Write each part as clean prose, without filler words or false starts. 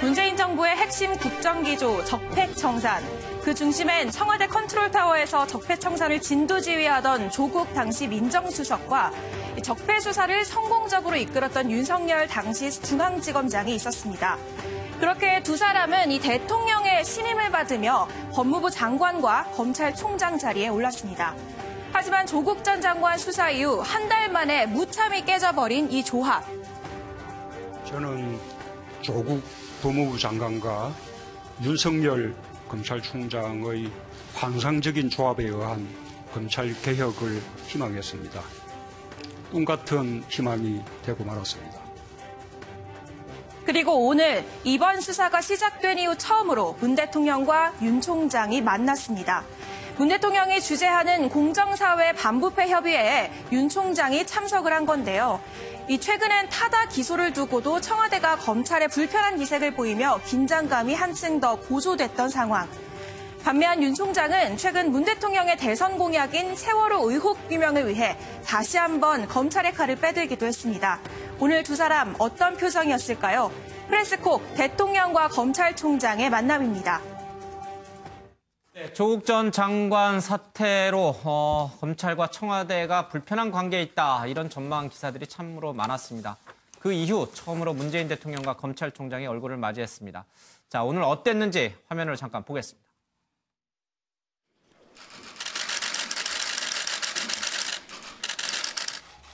문재인 정부의 핵심 국정기조 적폐청산. 그 중심엔 청와대 컨트롤타워에서 적폐청산을 진두지휘하던 조국 당시 민정수석과 적폐 수사를 성공적으로 이끌었던 윤석열 당시 중앙지검장이 있었습니다. 그렇게 두 사람은 이 대통령의 신임을 받으며 법무부 장관과 검찰총장 자리에 올랐습니다. 하지만 조국 전 장관 수사 이후 한 달 만에 무참히 깨져버린 이 조합. 저는 조국 법무부 장관과 윤석열 검찰총장의 환상적인 조합에 의한 검찰 개혁을 희망했습니다. 꿈 같은 희망이 되고 말았습니다. 그리고 오늘 이번 수사가 시작된 이후 처음으로 문 대통령과 윤 총장이 만났습니다. 문 대통령이 주재하는 공정사회 반부패 협의회에 윤 총장이 참석을 한 건데요. 최근엔 타다 기소를 두고도 청와대가 검찰에 불편한 기색을 보이며 긴장감이 한층 더 고조됐던 상황. 반면 윤 총장은 최근 문 대통령의 대선 공약인 세월호 의혹 규명을 위해 다시 한번 검찰의 칼을 빼들기도 했습니다. 오늘 두 사람 어떤 표정이었을까요? 프레스콕 대통령과 검찰총장의 만남입니다. 네, 조국 전 장관 사태로 검찰과 청와대가 불편한 관계에 있다. 이런 전망 기사들이 참으로 많았습니다. 그 이후 처음으로 문재인 대통령과 검찰총장이 얼굴을 맞이했습니다. 자, 오늘 어땠는지 화면으로 잠깐 보겠습니다.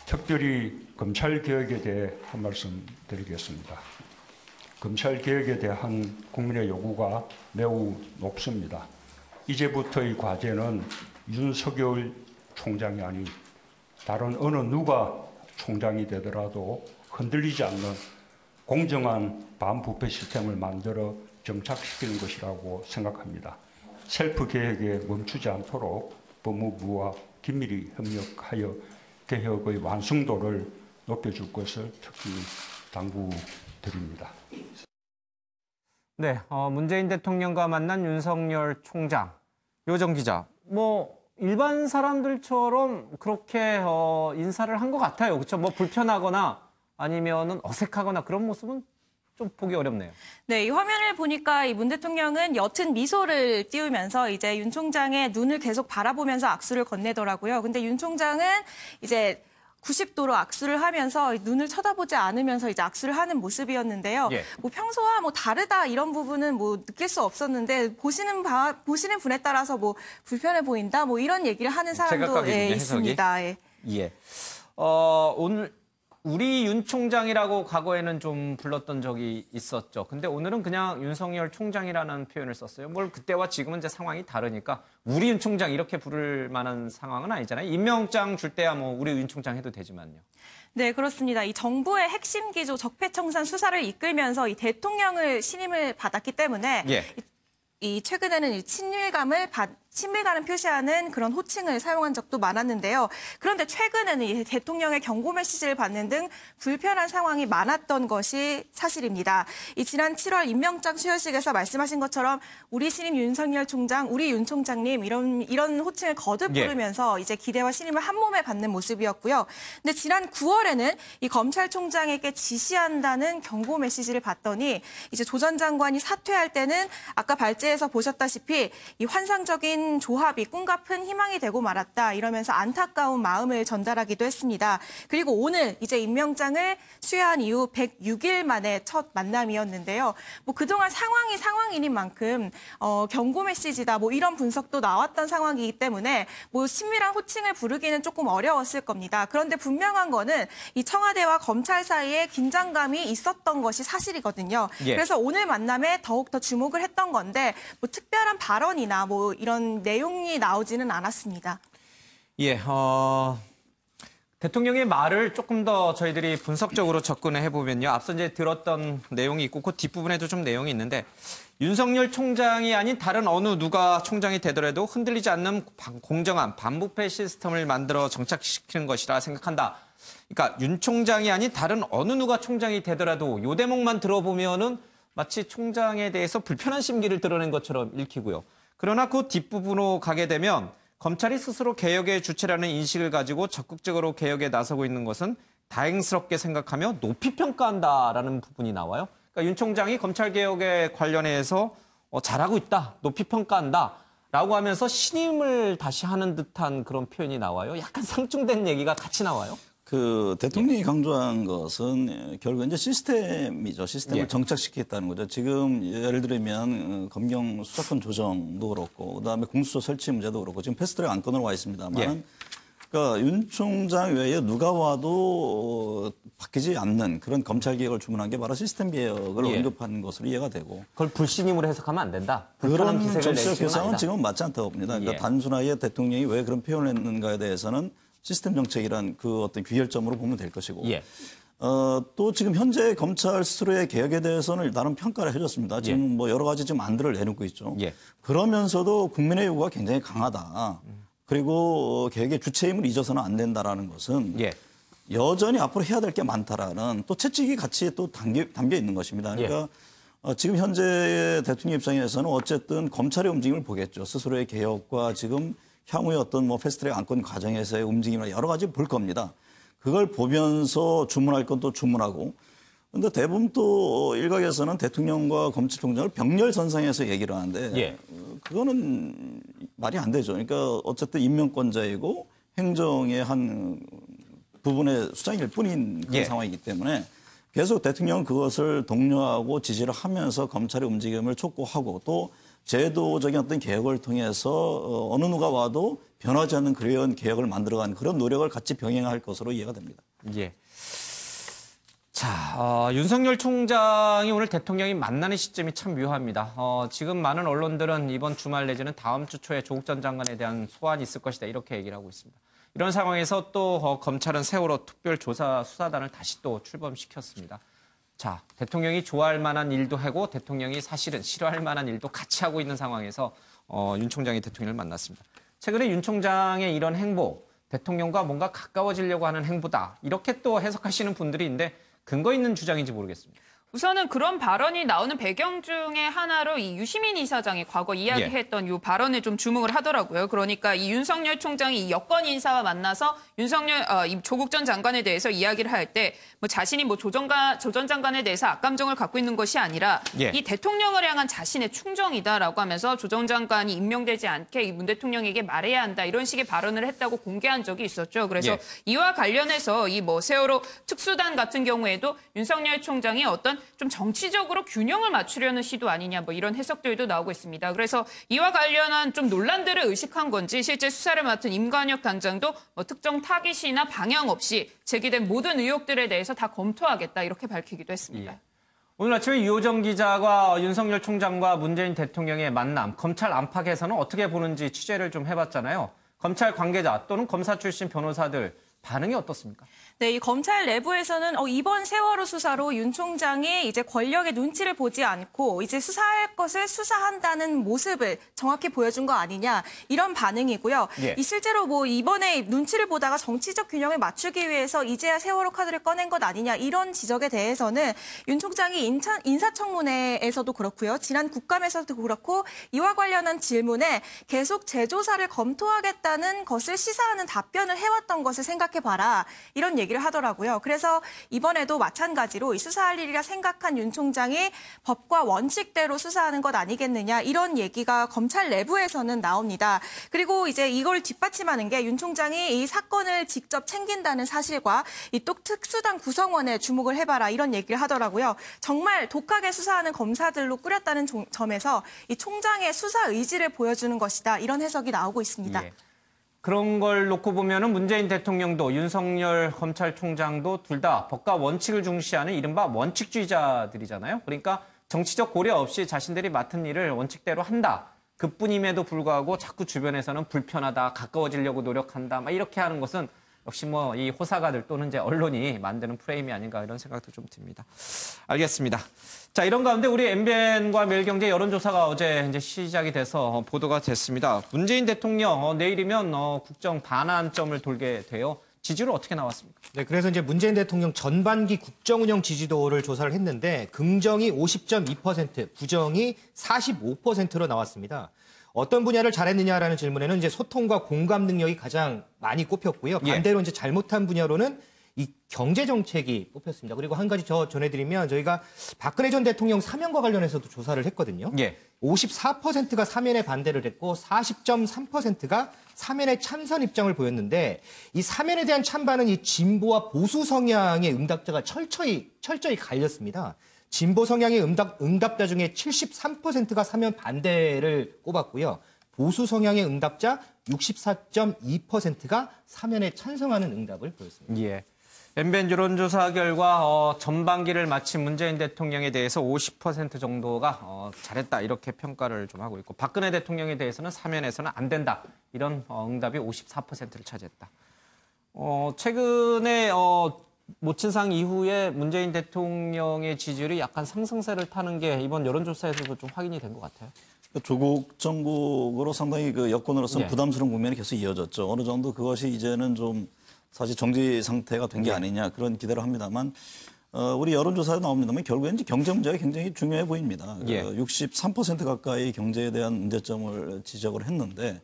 특별히 검찰개혁에 대해 한 말씀 드리겠습니다. 검찰개혁에 대한 국민의 요구가 매우 높습니다. 이제부터의 과제는 윤석열 총장이 아닌 다른 어느 누가 총장이 되더라도 흔들리지 않는 공정한 반부패 시스템을 만들어 정착시키는 것이라고 생각합니다. 셀프 개혁에 멈추지 않도록 법무부와 긴밀히 협력하여 개혁의 완성도를 높여줄 것을 특히 당부드립니다. 네, 문재인 대통령과 만난 윤석열 총장, 요정 기자. 일반 사람들처럼 그렇게 인사를 한 것 같아요. 그렇죠? 불편하거나 아니면은 어색하거나 그런 모습은 좀 보기 어렵네요. 네, 이 화면을 보니까 이 문 대통령은 옅은 미소를 띄우면서 이제 윤 총장의 눈을 계속 바라보면서 악수를 건네더라고요. 근데 윤 총장은 이제 90도로 악수를 하면서 눈을 쳐다보지 않으면서 이제 악수를 하는 모습이었는데요. 예. 평소와 다르다 이런 부분은 느낄 수 없었는데 보시는 분에 따라서 불편해 보인다 이런 얘기를 하는 사람도 있습니다. 예. 오늘 우리 윤 총장이라고 과거에는 좀 불렀던 적이 있었죠. 근데 오늘은 그냥 윤석열 총장이라는 표현을 썼어요. 그때와 지금은 이제 상황이 다르니까 우리 윤 총장 이렇게 부를 만한 상황은 아니잖아요. 임명장 줄 때야 우리 윤 총장 해도 되지만요. 네, 그렇습니다. 이 정부의 핵심 기조 적폐청산 수사를 이끌면서 이 대통령을 신임을 받았기 때문에 최근에는 친밀감을 표시하는 그런 호칭을 사용한 적도 많았는데요. 그런데 최근에는 이 대통령의 경고 메시지를 받는 등 불편한 상황이 많았던 것이 사실입니다. 지난 7월 임명장 수여식에서 말씀하신 것처럼 우리 신임 윤석열 총장, 우리 윤 총장님 이런 호칭을 거듭 부르면서 이제 기대와 신임을 한 몸에 받는 모습이었고요. 근데 지난 9월에는 이 검찰총장에게 지시한다는 경고 메시지를 받더니 이제 조 전 장관이 사퇴할 때는 아까 발제에서 보셨다시피 이 환상적인 조합이 꿈같은 희망이 되고 말았다 이러면서 안타까운 마음을 전달하기도 했습니다. 그리고 오늘 이제 임명장을 수여한 이후 106일 만에 첫 만남이었는데요. 그동안 상황이 상황인 만큼 경고 메시지다 이런 분석도 나왔던 상황이기 때문에 친밀한 호칭을 부르기는 조금 어려웠을 겁니다. 그런데 분명한 거는 이 청와대와 검찰 사이에 긴장감이 있었던 것이 사실이거든요. 그래서 오늘 만남에 더욱더 주목을 했던 건데 특별한 발언이나 이런 내용이 나오지는 않았습니다. 예, 대통령의 말을 조금 더 저희들이 분석적으로 접근을 해보면요. 앞서 이제 들었던 내용이 있고 그 뒷부분에도 좀 내용이 있는데 윤석열 총장이 아닌 다른 어느 누가 총장이 되더라도 흔들리지 않는 공정한 반부패 시스템을 만들어 정착시키는 것이라 생각한다. 그러니까 윤 총장이 아닌 다른 어느 누가 총장이 되더라도 이 대목만 들어보면은 마치 총장에 대해서 불편한 심기를 드러낸 것처럼 읽히고요. 그러나 그 뒷부분으로 가게 되면 검찰이 스스로 개혁의 주체라는 인식을 가지고 적극적으로 개혁에 나서고 있는 것은 다행스럽게 생각하며 높이 평가한다라는 부분이 나와요. 그러니까 윤 총장이 검찰개혁에 관련해서 잘하고 있다, 높이 평가한다라고 하면서 신임을 다시 하는 듯한 그런 표현이 나와요. 약간 상충된 얘기가 같이 나와요. 그 대통령이 강조한 것은 결국 이제 시스템이죠. 시스템을 정착시키겠다는 거죠. 지금 예를 들면 검경 수사권 조정도 그렇고 그다음에 공수처 설치 문제도 그렇고 지금 패스트트랙 안건으로 와 있습니다만 그러니까 윤 총장 외에 누가 와도 바뀌지 않는 그런 검찰 개혁을 주문한 게 바로 시스템 개혁을 언급한 것으로 이해가 되고 그걸 불신임으로 해석하면 안 된다. 그런 기색을 정치적 내지는 해석은 아니다. 지금은 맞지 않다고 봅니다. 그러니까 단순하게 대통령이 왜 그런 표현을 했는가에 대해서는 시스템 정책이란 그 어떤 귀결점으로 보면 될 것이고 또 지금 현재 검찰 스스로의 개혁에 대해서는 나름 평가를 해줬습니다. 지금 뭐 여러 가지 지금 안들을 내놓고 있죠. 그러면서도 국민의 요구가 굉장히 강하다. 그리고 개혁의 주체임을 잊어서는 안 된다라는 것은 여전히 앞으로 해야 될 게 많다라는 또 채찍이 같이 또 담겨 있는 것입니다. 그러니까 지금 현재 대통령 입장에서는 어쨌든 검찰의 움직임을 보겠죠. 스스로의 개혁과 지금 향후의 어떤 뭐 패스트트랙 안건 과정에서의 움직임이나 여러 가지 볼 겁니다. 그걸 보면서 주문할 건 또 주문하고. 근데 대부분 또 일각에서는 대통령과 검찰총장을 병렬선상에서 얘기를 하는데 그거는 말이 안 되죠. 그러니까 어쨌든 임명권자이고 행정의 한 부분의 수장일 뿐인 그런 상황이기 때문에 계속 대통령은 그것을 독려하고 지지를 하면서 검찰의 움직임을 촉구하고 또 제도적인 어떤 개혁을 통해서 어느 누가 와도 변하지 않는 그런 개혁을 만들어가는 그런 노력을 같이 병행할 것으로 이해가 됩니다. 자, 윤석열 총장이 오늘 대통령이 만나는 시점이 참 묘합니다. 지금 많은 언론들은 이번 주말 내지는 다음 주 초에 조국 전 장관에 대한 소환이 있을 것이다 이렇게 얘기를 하고 있습니다. 이런 상황에서 또 검찰은 세월호 특별조사 수사단을 다시 또 출범시켰습니다. 자, 대통령이 좋아할 만한 일도 하고 대통령이 사실은 싫어할 만한 일도 같이 하고 있는 상황에서 윤 총장이 대통령을 만났습니다. 최근에 윤 총장의 이런 행보, 대통령과 뭔가 가까워지려고 하는 행보다 이렇게 또 해석하시는 분들이 있는데 근거 있는 주장인지 모르겠습니다. 우선은 그런 발언이 나오는 배경 중에 하나로 이 유시민 이사장이 과거 이야기했던 이 발언에 좀 주목을 하더라고요. 그러니까 이 윤석열 총장이 이 여권 인사와 만나서 이 조국 전 장관에 대해서 이야기를 할 때 뭐 자신이 뭐 조 전 장관에 대해서 악감정을 갖고 있는 것이 아니라 이 대통령을 향한 자신의 충정이다라고 하면서 조 전 장관이 임명되지 않게 이 문 대통령에게 말해야 한다 이런 식의 발언을 했다고 공개한 적이 있었죠. 그래서 이와 관련해서 이 뭐 세월호 특수단 같은 경우에도 윤석열 총장이 어떤 좀 정치적으로 균형을 맞추려는 시도 아니냐 뭐 이런 해석들도 나오고 있습니다. 그래서 이와 관련한 좀 논란들을 의식한 건지 실제 수사를 맡은 임관혁 단장도 뭐 특정 타깃이나 방향 없이 제기된 모든 의혹들에 대해서 다 검토하겠다 이렇게 밝히기도 했습니다. 오늘 아침에 유호정 기자가 윤석열 총장과 문재인 대통령의 만남, 검찰 안팎에서는 어떻게 보는지 취재를 좀 해봤잖아요. 검찰 관계자 또는 검사 출신 변호사들 반응이 어떻습니까? 네, 이 검찰 내부에서는 이번 세월호 수사로 윤 총장이 이제 권력의 눈치를 보지 않고 이제 수사할 것을 수사한다는 모습을 정확히 보여준 거 아니냐 이런 반응이고요. 이 실제로 뭐 이번에 눈치를 보다가 정치적 균형을 맞추기 위해서 이제야 세월호 카드를 꺼낸 것 아니냐 이런 지적에 대해서는 윤 총장이 인사청문회에서도 그렇고요. 지난 국감에서도 그렇고 이와 관련한 질문에 계속 재조사를 검토하겠다는 것을 시사하는 답변을 해왔던 것을 생각해봐라 이런 얘기를 하더라고요. 그래서 이번에도 마찬가지로 이 수사할 일이라 생각한 윤 총장이 법과 원칙대로 수사하는 것 아니겠느냐 이런 얘기가 검찰 내부에서는 나옵니다. 그리고 이제 이걸 뒷받침하는 게 윤 총장이 이 사건을 직접 챙긴다는 사실과 이 또 특수단 구성원에 주목을 해봐라 이런 얘기를 하더라고요. 정말 독하게 수사하는 검사들로 꾸렸다는 점에서 이 총장의 수사 의지를 보여주는 것이다 이런 해석이 나오고 있습니다. 그런 걸 놓고 보면은 문재인 대통령도 윤석열 검찰총장도 둘 다 법과 원칙을 중시하는 이른바 원칙주의자들이잖아요. 그러니까 정치적 고려 없이 자신들이 맡은 일을 원칙대로 한다. 그뿐임에도 불구하고 자꾸 주변에서는 불편하다, 가까워지려고 노력한다, 막 이렇게 하는 것은 역시 뭐 이 호사가들 또는 이제 언론이 만드는 프레임이 아닌가 이런 생각도 좀 듭니다. 알겠습니다. 자, 이런 가운데 우리 MBN과 매일경제 여론조사가 어제 이제 시작이 돼서 보도가 됐습니다. 문재인 대통령 내일이면 국정 반환점을 돌게 돼요. 지지율 어떻게 나왔습니까? 네, 그래서 이제 문재인 대통령 전반기 국정운영 지지도를 조사를 했는데 긍정이 50.2%, 부정이 45%로 나왔습니다. 어떤 분야를 잘했느냐라는 질문에는 이제 소통과 공감 능력이 가장 많이 꼽혔고요. 반대로 이제 잘못한 분야로는 이 경제 정책이 뽑혔습니다. 그리고 한 가지 저 전해드리면 저희가 박근혜 전 대통령 사면과 관련해서도 조사를 했거든요. 예. 54%가 사면에 반대를 했고 40.3%가 사면에 찬성 입장을 보였는데 이 사면에 대한 찬반은 이 진보와 보수 성향의 응답자가 철저히 갈렸습니다. 진보 성향의 응답자 중에 73%가 사면 반대를 꼽았고요. 보수 성향의 응답자 64.2%가 사면에 찬성하는 응답을 보였습니다. 예. MBN 여론조사 결과 전반기를 마친 문재인 대통령에 대해서 50% 정도가 잘했다 이렇게 평가를 좀 하고 있고 박근혜 대통령에 대해서는 사면에서는 안 된다 이런 응답이 54%를 차지했다. 최근에 모친상 이후에 문재인 대통령의 지지율이 약간 상승세를 타는 게 이번 여론조사에서도 좀 확인이 된 것 같아요. 조국 정국으로 상당히 그 여권으로서는 예. 부담스러운 국면이 계속 이어졌죠. 어느 정도 그것이 이제는 좀 사실 정지 상태가 된 게 아니냐 그런 기대를 합니다만 우리 여론조사에 나옵니다만 결국엔 이제 경제 문제가 굉장히 중요해 보입니다. 예. 63% 가까이 경제에 대한 문제점을 지적을 했는데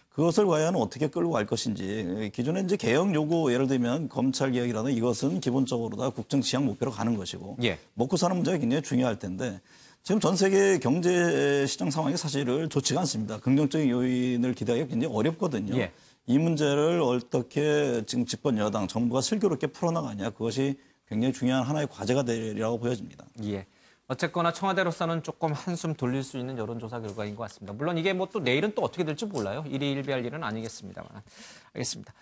그것을 과연 어떻게 끌고 갈 것인지 기존에 이제 개혁 요구 예를 들면 검찰 개혁이라든 이것은 기본적으로 다 국정 지향 목표로 가는 것이고 예. 먹고 사는 문제가 굉장히 중요할 텐데 지금 전 세계 경제 시장 상황이 사실은 좋지가 않습니다. 긍정적인 요인을 기대하기가 굉장히 어렵거든요. 예. 이 문제를 어떻게 지금 집권 여당 정부가 슬기롭게 풀어나가냐 그것이 굉장히 중요한 하나의 과제가 되리라고 보여집니다. 예. 어쨌거나 청와대로서는 조금 한숨 돌릴 수 있는 여론조사 결과인 것 같습니다. 물론 이게 뭐 또 내일은 또 어떻게 될지 몰라요. 일희일비할 일은 아니겠습니다만. 알겠습니다.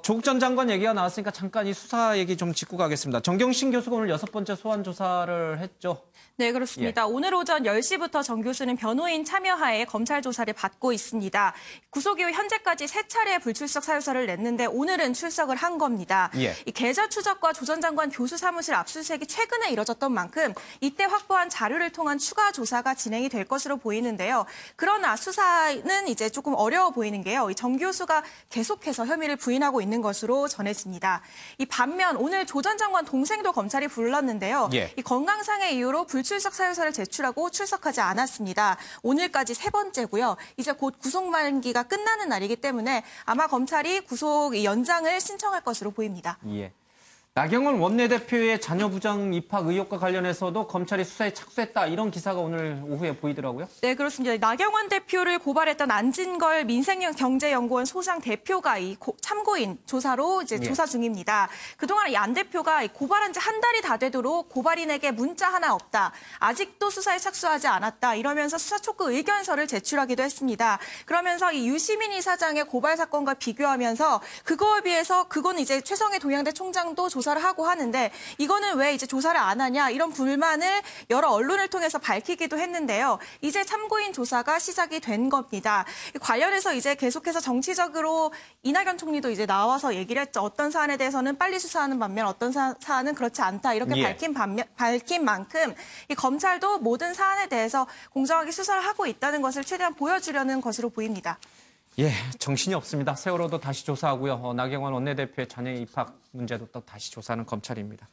조국 전 장관 얘기가 나왔으니까 잠깐 이 수사 얘기 좀 짚고 가겠습니다. 정경심 교수가 오늘 6번째 소환 조사를 했죠. 네, 그렇습니다. 오늘 오전 10시부터 정 교수는 변호인 참여하에 검찰 조사를 받고 있습니다. 구속 이후 현재까지 3차례 불출석 사유서를 냈는데 오늘은 출석을 한 겁니다. 예. 이 계좌 추적과 조 전 장관 교수 사무실 압수수색이 최근에 이뤄졌던 만큼 이때 확보한 자료를 통한 추가 조사가 진행이 될 것으로 보이는데요. 그러나 수사는 이제 조금 어려워 보이는 게요. 이 정 교수가 계속해서 혐의를 부인하고 있는 것으로 전해집니다. 이 반면 오늘 조 전 장관 동생도 검찰이 불렀는데요. 예. 이 건강상의 이유로 불출석 사유서를 제출하고 출석하지 않았습니다. 오늘까지 3번째고요. 이제 곧 구속 만기가 끝나는 날이기 때문에 아마 검찰이 구속 연장을 신청할 것으로 보입니다. 예. 나경원 원내대표의 자녀 부장 입학 의혹과 관련해서도 검찰이 수사에 착수했다 이런 기사가 오늘 오후에 보이더라고요. 네, 그렇습니다. 나경원 대표를 고발했던 안진걸 민생경제연구원 소장 대표가 이 참고인 조사로 이제 조사 중입니다. 그동안 이 안 대표가 고발한 지 한 달이 다 되도록 고발인에게 문자 하나 없다. 아직도 수사에 착수하지 않았다. 이러면서 수사 촉구 의견서를 제출하기도 했습니다. 그러면서 이 유시민 이사장의 고발 사건과 비교하면서 그거에 비해서 그건 이제 최성해 동양대 총장도 조사를 하고 하는데 이거는 왜 이제 조사를 안 하냐 이런 불만을 여러 언론을 통해서 밝히기도 했는데요. 이제 참고인 조사가 시작이 된 겁니다. 관련해서 이제 계속해서 정치적으로 이낙연 총리도 이제 나와서 얘기를 했죠. 어떤 사안에 대해서는 빨리 수사하는 반면 어떤 사안은 그렇지 않다 이렇게 예. 밝힌 만큼 이 검찰도 모든 사안에 대해서 공정하게 수사를 하고 있다는 것을 최대한 보여주려는 것으로 보입니다. 예, 정신이 없습니다. 세월호도 다시 조사하고요. 나경원 원내대표의 자녀 입학 문제도 또 다시 조사하는 검찰입니다.